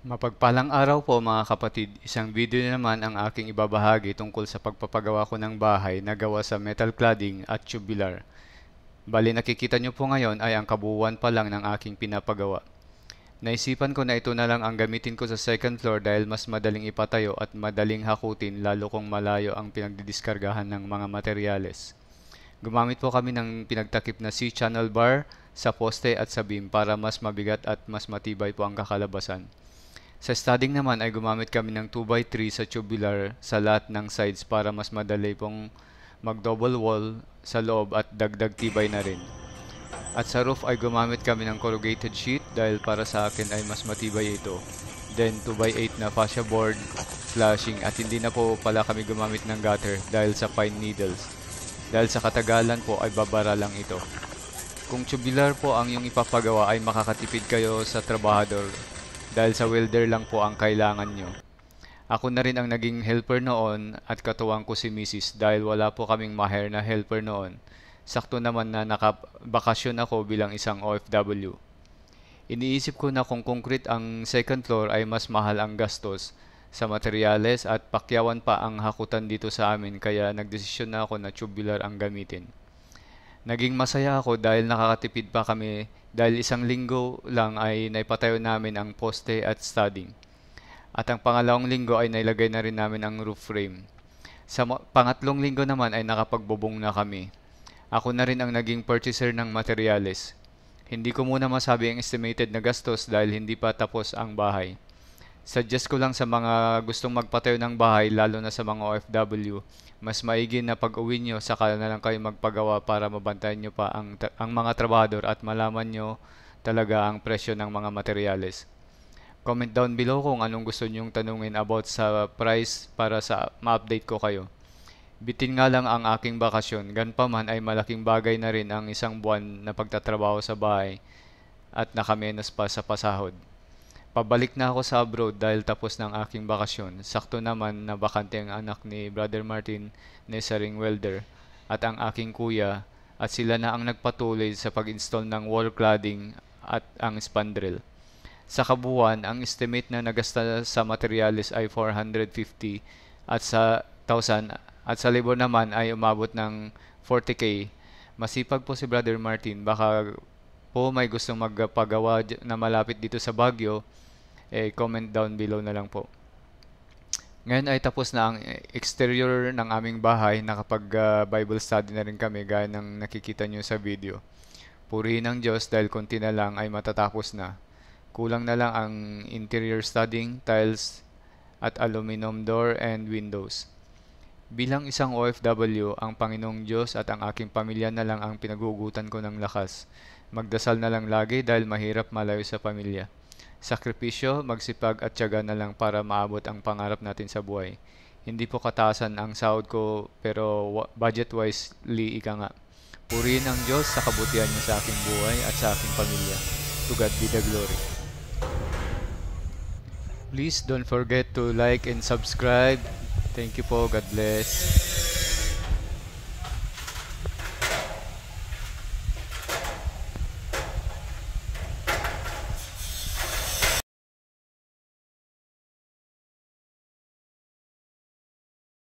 Mapagpalang araw po mga kapatid, isang video na naman ang aking ibabahagi tungkol sa pagpapagawa ko ng bahay na gawa sa metal cladding at tubular. Bali nakikita nyo po ngayon ay ang kabuuan pa lang ng aking pinapagawa. Naisipan ko na ito na lang ang gamitin ko sa second floor dahil mas madaling ipatayo at madaling hakutin lalo kung malayo ang pinagdidiskargahan ng mga materyales. Gumamit po kami ng pinagtakip na C-channel bar sa poste at sa beam para mas mabigat at mas matibay po ang kakalabasan. Sa studding naman ay gumamit kami ng 2x3 sa tubular sa lahat ng sides para mas madali pong mag-double wall sa loob at dagdag tibay na rin. At sa roof ay gumamit kami ng corrugated sheet dahil para sa akin ay mas matibay ito. Then 2x8 na fascia board, flashing at hindi na po pala kami gumamit ng gutter dahil sa pine needles. Dahil sa katagalan po ay babara lang ito. Kung tubular po ang iyong ipapagawa ay makakatipid kayo sa trabahador dahil sa welder lang po ang kailangan nyo. Ako na rin ang naging helper noon at katuwang ko si Mrs. dahil wala po kaming ma-hire na helper noon. Sakto naman na nakabakasyon ako bilang isang OFW. Iniisip ko na kung concrete ang second floor ay mas mahal ang gastos sa materyales at pakyawan pa ang hakutan dito sa amin kaya nagdesisyon na ako na tubular ang gamitin. Naging masaya ako dahil nakakatipid pa kami dahil isang linggo lang ay naipatayo namin ang poste at studding. At ang pangalawang linggo ay nailagay na rin namin ang roof frame. Sa pangatlong linggo naman ay nakapagbubong na kami. Ako na rin ang naging purchaser ng materyales. Hindi ko muna masabi ang estimated na gastos dahil hindi pa tapos ang bahay. Suggest ko lang sa mga gustong magpatayo ng bahay lalo na sa mga OFW, mas maigi na pag-uwi nyo saka na lang kayo magpagawa para mabantayan nyo pa ang mga trabahador at malaman nyo talaga ang presyo ng mga materyales. Comment down below kung anong gusto nyong tanungin about sa price para sa ma-update ko kayo. Bitin nga lang ang aking bakasyon, ganpaman ay malaking bagay na rin ang isang buwan na pagtatrabaho sa bahay at nakamenos pa sa pasahod. Pabalik na ako sa abroad dahil tapos ng aking bakasyon. Sakto naman na bakante ang anak ni Brother Martin na isa ring welder at ang aking kuya at sila na ang nagpatuloy sa pag-install ng wall cladding at ang spandrel. Sa kabuuan, ang estimate na nagasta sa materialis ay 450 at sa 1,000 at sa labor naman ay umabot ng 40k. Masipag po si Brother Martin, baka po may gustong magpagawa na malapit dito sa Baguio, comment down below na lang po. Ngayon ay tapos na ang exterior ng aming bahay. Nakapag Bible study na rin kami gaya ng nakikita nyo sa video. Purihin ang Diyos dahil konti na lang ay matatapos na. Kulang na lang ang interior studding, tiles, at aluminum door and windows. Bilang isang OFW, ang Panginoong Diyos at ang aking pamilya na lang ang pinagugutan ko ng lakas. Magdasal na lang lagi dahil mahirap malayo sa pamilya. Sakripisyo, magsipag at tiyaga na lang para maabot ang pangarap natin sa buhay. Hindi po kataasan ang sahod ko pero budget wisely ika nga. Purihin ang Diyos sa kabutihan niya sa aking buhay at sa aking pamilya. To God be the glory. Please don't forget to like and subscribe. Thank you po. God bless.